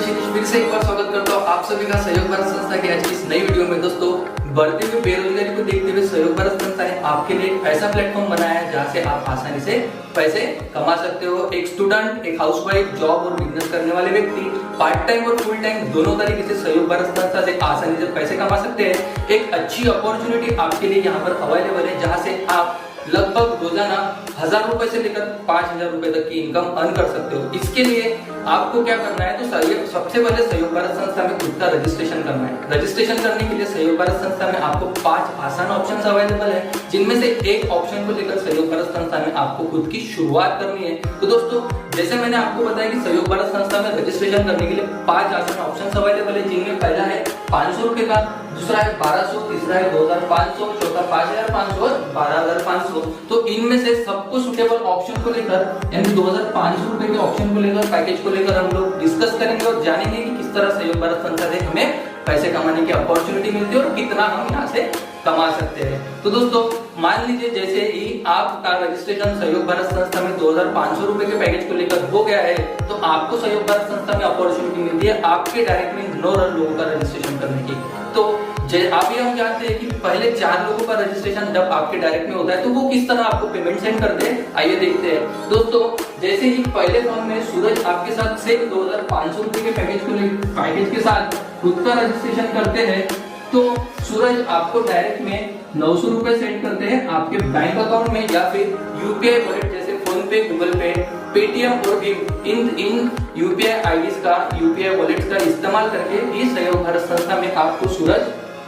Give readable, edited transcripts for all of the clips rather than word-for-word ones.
फिर से एक बार स्वागत करता हूँ आप सभी का सहयोग भारत संस्था की आज की इस नई वीडियो में। दोस्तों, बढ़ती हुई बेरोजगारी को देखते हुए सहयोग भारत संस्था ने आपके लिए एक ऐसा प्लेटफॉर्म बनाया है जहाँ से आप आसानी से पैसे कमा सकते हो। एक स्टूडेंट, एक हाउसवाइफ, जॉब और बिजनेस करने वाले व्यक्ति पार्ट टाइम और फुल टाइम दोनों तरीके से सहयोग भारत संस्था से आसानी से पैसे कमा सकते हैं। एक अच्छी अपॉर्चुनिटी आपके लिए यहाँ पर अवेलेबल है जहाँ से आप लगभग रोजाना 1000 रुपए से लेकर 5000 रुपए तक की इनकम अर्न कर सकते हो। इसके लिए आपको क्या करना है, तो सबसे पहले सहयोग भारत संस्था में खुद का रजिस्ट्रेशन करना है। रजिस्ट्रेशन करने के लिए सहयोग भारत संस्था में आपको 5 आसान ऑप्शंस अवेलेबल है, जिनमें से एक ऑप्शन को लेकर सहयोग भारत संस्था में आपको खुद की शुरुआत करनी है। तो दोस्तों, जैसे मैंने आपको बताया कि सहयोग भारत संस्था में रजिस्ट्रेशन करने के लिए 5 आसान ऑप्शंस अवेलेबल है, जिनमें पहला है 500 रुपए का, दूसरा है 1200, तीसरा है 2500, चौथा 5500 और 12500। तो इनमें से सबको सुटेबल ऑप्शन को लेकर यानी 2500 रुपए के ऑप्शन को लेकर, पैकेज को लेकर हम लोग डिस्कस करेंगे और जानेंगे कि किस तरह सहयोग भारत संस्था से हमें पैसे कमाने की अपॉर्चुनिटी मिलती है और कितना हम यहाँ से कमा सकते हैं। तो दोस्तों, मान लीजिए जैसे ही आपका रजिस्ट्रेशन सहयोग भारत संस्था में 2500 रुपए के पैकेज को लेकर हो गया है, तो आपको सहयोग भारत संस्था में अपॉर्चुनिटी मिलती है आपके डायरेक्टली 9 लोगों का रजिस्ट्रेशन करने की। तो अभी हम जानते हैं कि पहले 4 लोगों का रजिस्ट्रेशन जब आपके डायरेक्ट में होता है तो वो किस तरह आपको पेमेंट सेंड करते हैं, आइए देखते हैं। दोस्तों, जैसे ही पहले फॉर्म में सूरज आपके साथ से 2500 रुपए के पैकेज के साथ खुद का रजिस्ट्रेशन करते हैं, तो सूरज आपको डायरेक्ट में 900 रुपए सेंड करते हैं आपके बैंक अकाउंट में या फिर यूपीआई वॉलेट जैसे फोन पे, गूगल पे, पेटीएम और इन यूपीआई आईडीज का, यूपीआई वॉलेट का इस्तेमाल करके इस सहयोग भारत संस्था में आपको सूरज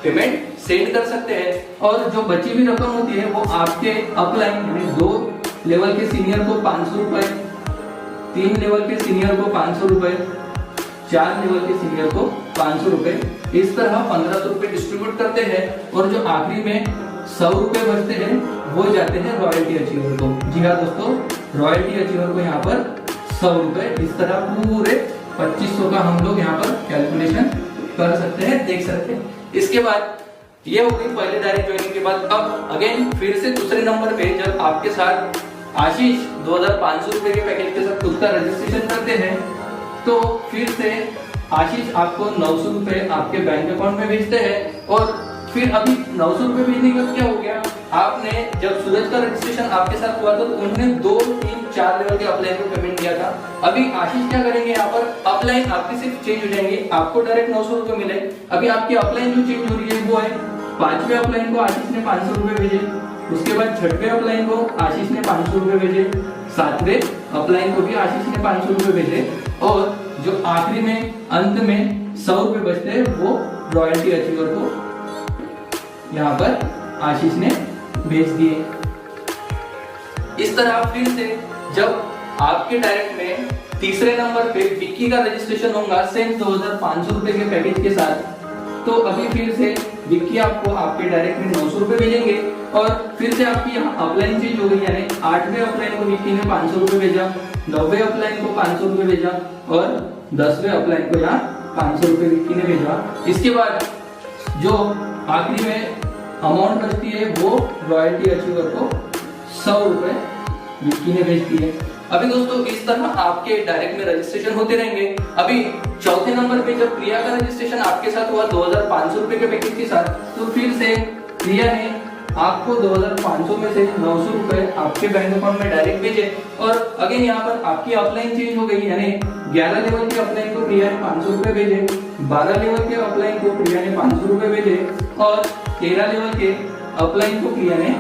पेमेंट सेंड कर सकते हैं। और जो बची हुई रकम होती है वो आपके अपलाइन यानी 2 लेवल के सीनियर को 500 रुपए, 3 लेवल के सीनियर को 500 रुपए, 4 लेवल के सीनियर को 500 रुपए, इस तरह 1500 रुपए डिस्ट्रीब्यूट करते हैं। और जो आखिरी में 100 रुपए बचते हैं वो जाते हैं रॉयल्टी अचीवर को। जी हाँ दोस्तों, रॉयल्टी अचीवर को यहाँ पर 100 रुपए, इस तरह पूरे 2500 का हम लोग यहाँ पर कैलकुलेशन कर सकते हैं, देख सकते हैं। इसके बाद ये हो गई पहले डायरेक्ट ज्वाइनिंग के बाद। अब अगेन फिर से दूसरे नंबर पे जब आपके साथ आशीष 2500 रुपए के पैकेज के साथ खुद का रजिस्ट्रेशन करते हैं, तो फिर से आशीष आपको 900 रुपए आपके बैंक अकाउंट में भेजते हैं। और फिर अभी 900 रुपए भेजने के बाद क्या हो गया, आपने जब सूरज का रजिस्ट्रेशन आपके साथ हुआ था तो उन्होंने 2, 3, 4 लेवल के अपलाइन को पेमेंट दिया था। अभी आशीष क्या करेंगे, यहाँ पर अपलाइन आपकी सिर्फ चेंज हो जाएंगे, आपको डायरेक्ट 900 रुपए मिले। अभी आपकी अपलाइन जो चेंज हो रही है वो है 5वें अपलाइन को आशीष ने 500 रुपए भेजे, उसके बाद 6वें अपलाइन को आशीष ने 500 रुपए भेजे, 7वें अपलाइन को भी आशीष ने 500 रुपए भेजे, और जो आखिरी में अंत में 100 रुपए बचते हैं वो रॉयल्टी अचीवर को यहाँ पर आशीष ने भेज दिए। इस तरह फिर से जब आपके डायरेक्ट में तीसरे नंबर पे विक्की का रजिस्ट्रेशन होगा सेम 2500 रुपए के पैकेज के साथ, तो अभी फिर से विक्की आपको आपके डायरेक्ट में 900 रुपए भेजेंगे। और फिर से आपकी यहाँ अपलाइन चेंज हो गई, यानी 8वें अपलाइन को विक्की ने 500 रुपए भेजा, 9वें अपलाइन को 500 रुपए भेजा और 10वें अपलाइन को यहाँ 500 रुपए विक्की ने भेजा। इसके बाद जो आखिरी में अमाउंट बचती है वो रॉयल्टी अचीवर को 100 रुपए विक्की ने भेज दिए। अभी दोस्तों, इस तरह आपके डायरेक्ट में रजिस्ट्रेशन होते रहेंगे। अभी चौथे नंबर पे जब प्रिया का रजिस्ट्रेशन आपके साथ हुआ 2500 रुपए के पैकेज के साथ, तो फिर से प्रिया ने आपको 2500 में से 900 रुपए आपके बैंक अकाउंट में डायरेक्ट भेजे। और अगेन यहाँ पर आपकी अपलाइन चेंज हो गई, यानी 11 लेवल के अपलाइन को प्रिया ने 500 रुपए भेजे, 12 लेवल के अपलाइन को प्रिया ने 500 रुपए भेजे और 13 लेवल के अपलाइन को प्रिया ने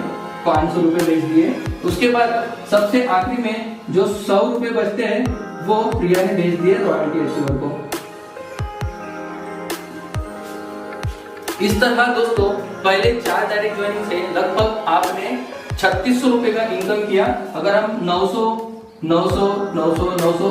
500 रुपए भेज दिए। उसके बाद सबसे आखिरी में जो 100 रुपए बचते हैं वो प्रिया ने भेज दिए रॉयल्टी अचीवर को। इस तरह दोस्तों, पहले 4 डायरेक्ट ज्वाइनिंग से लगभग आपने 3600 रुपए का इनकम किया। अगर हम 900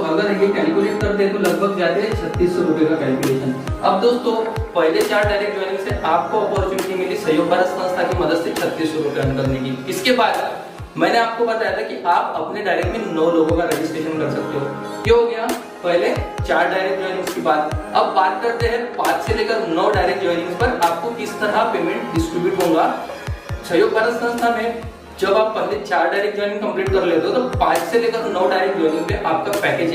अगर ये कैलकुलेट करते हैं तो लगभग जाते हैं 3600 रुपए का कैलकुलेशन। अब दोस्तों, पहले 4 डायरेक्ट ज्वाइनिंग से आपको अपॉर्चुनिटी मिली सहयोग भारत संस्था की मदद से 3600 रुपए अर्न करने की। इसके बाद मैंने आपको बताया था कि आप अपने डायरेक्ट में 9 लोगों का रजिस्ट्रेशन कर सकते हो। क्या हो गया, पहले 4 डायरेक्ट ज्वाइनिंग्स की बात। अब बात करते हैं 5 से लेकर 9 डायरेक्ट ज्वाइनिंग्स पर आपको किस तरह पेमेंट डिस्ट्रीब्यूट होगा। सहयोग भारत संस्था में जब आप पहले 4 डायरेक्ट ज्वाइनिंग कंप्लीट कर लेते हो तो 5 से लेकर 9 डायरेक्ट ज्वाइनिंग पे आपका पैकेज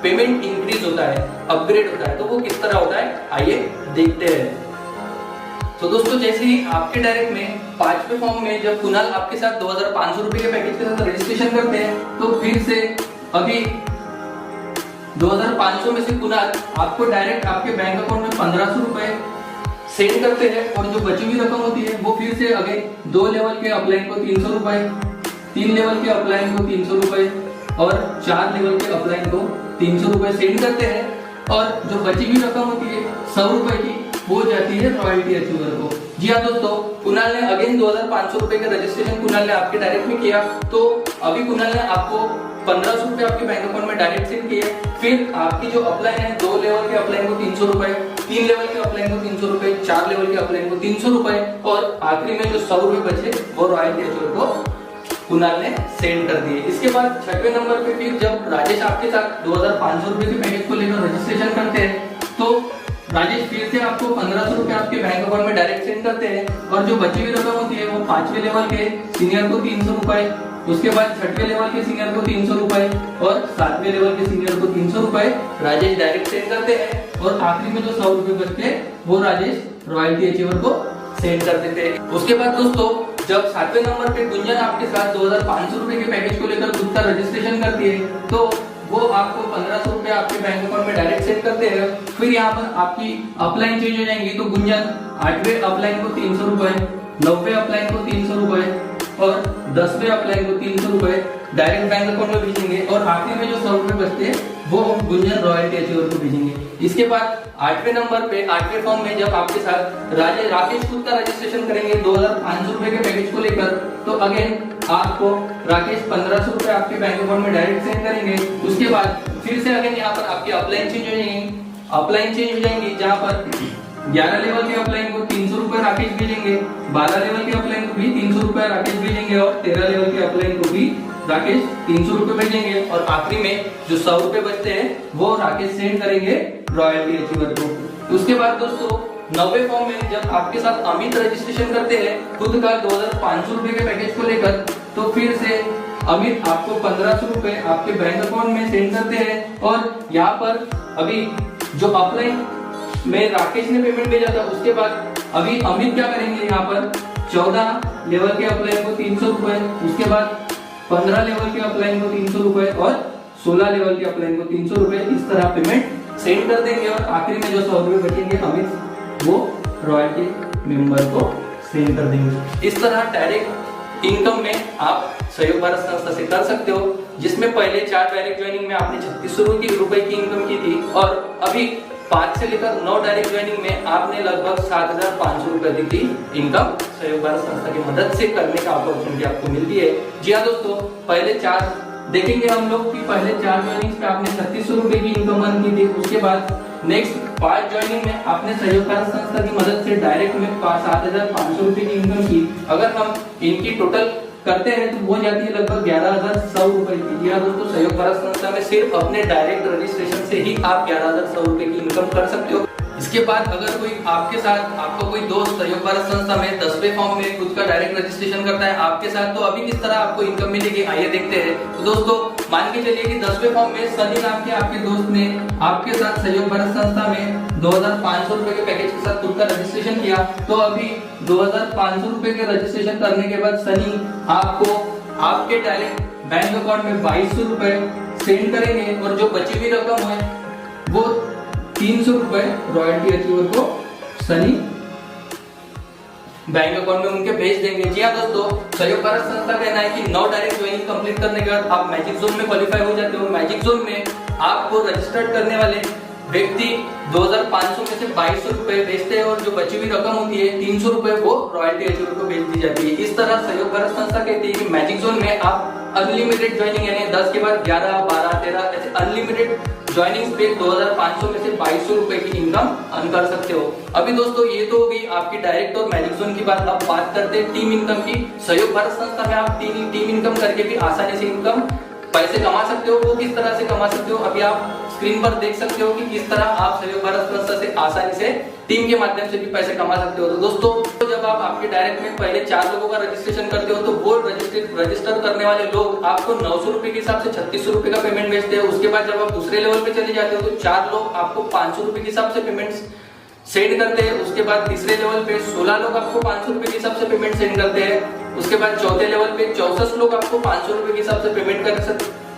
पेमेंट इंक्रीज होता है, अपग्रेड होता है। तो वो किस तरह होता है, आइए देखते हैं। तो दोस्तों जैसे ही आपके डायरेक्ट में 5वें फॉर्म में जब कुणाल आपके साथ 2500 रुपए के पैकेज के साथ रजिस्ट्रेशन करते हैं, तो फिर से अभी 2500 में से कुणाल आपको डायरेक्ट आपके बैंक अकाउंट में 1500 रुपए सेंड करते हैं, और जो बची हुई रकम होती है वो फिर से अगेन 2 लेवल के अपलाइन को 300 रुपए, 3 लेवल के अपलाइन को 300 रुपए और 4 लेवल के अपलाइन को 300 रुपए सेंड करते हैं, और जो बची हुई रकम होती है 100 रुपए की वो जाती है रॉयल्टी अचीवर को। जी हाँ दोस्तों, कुणाल ने अगेन 2500 रुपए का रजिस्ट्रेशन कुणाल ने आपके डायरेक्ट में किया, तो अभी कुणाल ने आपको 1500 रुपए आपके बैंक अकाउंट में डायरेक्ट सेंड किए। फिर आपकी जो अपलाइन है 2 लेवल के अपलाइन को 300 रुपए, 3 लेवल के अपलाइन को 300 रुपए, 4 लेवल के अपलाइन को 300 रुपए, और आखिरी में जो 100 रुपए बचे वो रॉयल्टी अचीवर को कुणाल ने सेंड कर दिए। इसके बाद 6वें नंबर पे फिर जब राजेश आपके साथ 2500 रुपए के पैकेज को लेकर रजिस्ट्रेशन करते हैं, तो राजेश फिर से आपको 1500 रुपए आपके बैंक अकाउंट में डायरेक्ट सेंड करते हैं, और जो बची हुई रकम होती है वो 5वें लेवल के सीनियर को 300 रुपए, उसके बाद 6वें लेवल के सीनियर को 300 रुपए और 7वें लेवल के सीनियर को 300 रुपए राजेश डायरेक्ट सेंड करते हैं, और आखिरी में जो 100 रुपए बचते हैं वो राजेश रॉयल्टी अचीवर को सेंड कर देते हैं। उसके बाद दोस्तों जब 7वें नंबर पे गुंजन आपके साथ 2500 रुपए के पैकेज को लेकर खुद का रजिस्ट्रेशन करती है, तो वो आपको 1500 रुपए आपके बैंक अकाउंट में डायरेक्ट सेंड करते हैं। फिर यहाँ पर आपकी अपलाइन चेंज हो जाएंगी, तो गुंजन 8वें अपलाइन को 300 रुपए, 9वें अपलाइन को 300 रुपए और 10वें अपलाइन को 300 रुपए डायरेक्ट बैंक अकाउंट में भेजेंगे, और आखिरी में जो 100 रुपए बचते हैं वो गुंजन रॉयल्टी अचीवर को भेजेंगे। इसके बाद 8वें नंबर पे 8वें फॉर्म में जब आपके साथ राकेश खुद का रजिस्ट्रेशन करेंगे 2500 रुपए के पैकेज को लेकर, तो अगेन आपको राकेश 1500 रुपए आपके बैंक अकाउंट में डायरेक्ट सेंड करेंगे। उसके बाद फिर से अगेन यहाँ पर आपकी अपलाइन चेंज हो जाएंगी, अपलाइन चेंज हो जाएंगी, जहाँ पर 11 लेवल के अपलाइन को 300 रुपए राकेश भेजेंगे, 12 लेवल के अपलाइन को भी 300 रुपए राकेश भेजेंगे, और 13 लेवल के अपलाइन को भी राकेश 300 रुपए भेजेंगे, और आखिरी में जो 100 रुपए बचते हैं वो राकेश सेंड करेंगे रॉयल्टी अचीवर को। उसके बाद दोस्तों 9वें फॉर्म में जब आपके साथ अमित रजिस्ट्रेशन करते हैं खुद का 2500 रुपए के पैकेज को लेकर, तो फिर से अमित आपको 1500 रुपए आपके बैंक अकाउंट में सेंड करते हैं, और यहाँ पर अभी जो अपलाइन में राकेश ने पेमेंट भेजा था, उसके बाद अभी अमित क्या करेंगे, यहाँ पर 14 लेवल के अपलाइन को 300 रुपए, उसके बाद 15 लेवल के अपलाइन को 300 रुपए और 16 लेवल के अपलाइन को 300 रुपए, इस तरह पेमेंट सेंड कर देंगे, और आखिरी में जो 100 रुपए बचेंगे अमित वो रॉयल्टी मेंबर को सेंड कर देंगे। इस तरह डायरेक्ट इनकम में आप सहयोग भारत संस्था से कर सकते हो, जिसमें पहले 4 डायरेक्ट ज्वाइनिंग में आपने 3600 रुपए की इनकम की थी, और अभी 5 से लेकर 9 डायरेक्ट ज्वाइनिंग में आपने लगभग 7500 रुपए की इनकम सहयोग भारत संस्था की मदद से करने का अपॉर्चुनिटी आपको मिलती है। जी हाँ दोस्तों, पहले 4 देखेंगे हम लोग कि पहले 4 ज्वाइनिंग पे आपने 3600 रुपए की इनकम अर्न की थी, उसके बाद नेक्स्ट 5 ज्वाइनिंग में आपने सहयोग भारत संस्था की मदद से डायरेक्ट में 7500 रुपए की इनकम की। अगर हम इनकी टोटल करते हैं तो वो जाती है लगभग 11100 रुपए की। जी हाँ दोस्तों, सहयोग भारत संस्था में सिर्फ अपने डायरेक्ट रजिस्ट्रेशन से ही आप 11100 रुपए की इनकम कर सकते हो। इसके बाद अगर कोई आपके साथ आपका कोई दोस्त सहयोग भारत संस्था में 10वें फॉर्म में खुद का डायरेक्ट रजिस्ट्रेशन करता है आपके साथ, तो अभी किस तरह आपको इनकम मिलेगी आइए देखते हैं। तो दोस्तों मान के चलिए कि 10वें फॉर्म में सनी नाम के आपके दोस्त ने आपके साथ सहयोग भारत संस्था में 2500 रुपए के पैकेज के साथ खुद का रजिस्ट्रेशन किया, तो अभी 2500 रुपए के रजिस्ट्रेशन करने के बाद सनी आपको आपके डायरेक्ट बैंक अकाउंट में 2200 रुपए सेंड करेंगे, और जो बची हुई रकम है वो 300 रुपए रॉयल्टी अचीवर को सनी बैंक अकाउंट में उनके भेज देंगे। जी हाँ दोस्तों, सहयोग भारत संस्था कहना है कि 9 डायरेक्ट ज्वाइनिंग कंप्लीट करने के बाद आप मैजिक जोन में क्वालिफाई हो जाते हो। मैजिक जोन में आपको रजिस्टर्ड करने वाले व्यक्ति 2500 में से 2200 रुपए भेजते हैं, और जो बची हुई रकम होती है 300 रुपए वो रॉयल्टी अचीवर को भेज दी जाती है। इस तरह सहयोग भारत संस्था कहती है कि मैजिक जोन में आप अनलिमिटेड ज्वाइनिंग यानी 10 के बाद 11, 12, 13 ऐसे अनलिमिटेड ज्वाइनिंग पे 2500 में से 2200 रुपए की इनकम अर्न कर सकते हो। अभी दोस्तों ये तो हो गई आपकी डायरेक्ट और मैजिक जोन की बात। अब बात करते हैं टीम इनकम की। सहयोग भारत संस्था में आप टीम इनकम करके भी आसानी से इनकम पैसे कमा सकते हो। वो किस तरह से कमा सकते हो, अभी आप स्क्रीन पर देख सकते हो कि किस तरह आप सहयोग भारत संस्था से आसानी से टीम के माध्यम से भी पैसे कमा सकते हो। तो दोस्तों जब आप आपके डायरेक्ट में पहले 4 लोगों का रजिस्ट्रेशन करते हो तो वो रजिस्टर करने वाले लोग आपको 900 रुपए के हिसाब से 3600 रुपए का पेमेंट भेजते हैं। उसके बाद जब आप दूसरे लेवल पे चले जाते हो तो 4 लोग आपको 500 रुपए के हिसाब से पेमेंट सेंड करते हैं। उसके बाद तीसरे लेवल पे 16 लोग आपको 500 रुपए के हिसाब से पेमेंट सेंड करते हैं। उसके बाद चौथे लेवल पे 64 लोग आपको 500 रुपए के हिसाब से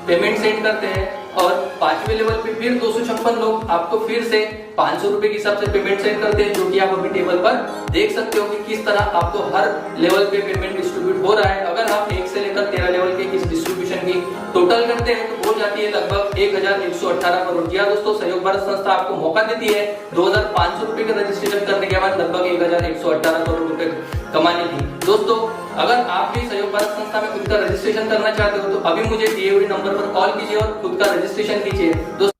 पेमेंट सेंड करते हैं। और 5वें लेवल पे फिर 256 लोग आपको फिर से 500 रुपए के हिसाब से पेमेंट सेंड करते हैं, जो कि आप अभी टेबल पर देख सकते हो कि किस तरह आपको हर लेवल पे पेमेंट डिस्ट्रीब्यूट हो रहा है। अगर आप 1 से लेकर 13 लेवल के इस डिस्ट्रीब्यूशन की टोटल करते हैं तो हो जाती है लगभग 1118 करोड़। जी हाँ दोस्तों, सहयोग भारत संस्था आपको मौका देती है 2500 रुपए का रजिस्ट्रेशन करने के बाद लगभग 1118 करोड़ रुपए कमाने की। दोस्तों अगर आप भी सहयोग भारत संस्था में खुद का रजिस्ट्रेशन करना चाहते हो तो अभी मुझे दिए हुए नंबर पर कॉल कीजिए और खुद का रजिस्ट्रेशन कीजिए।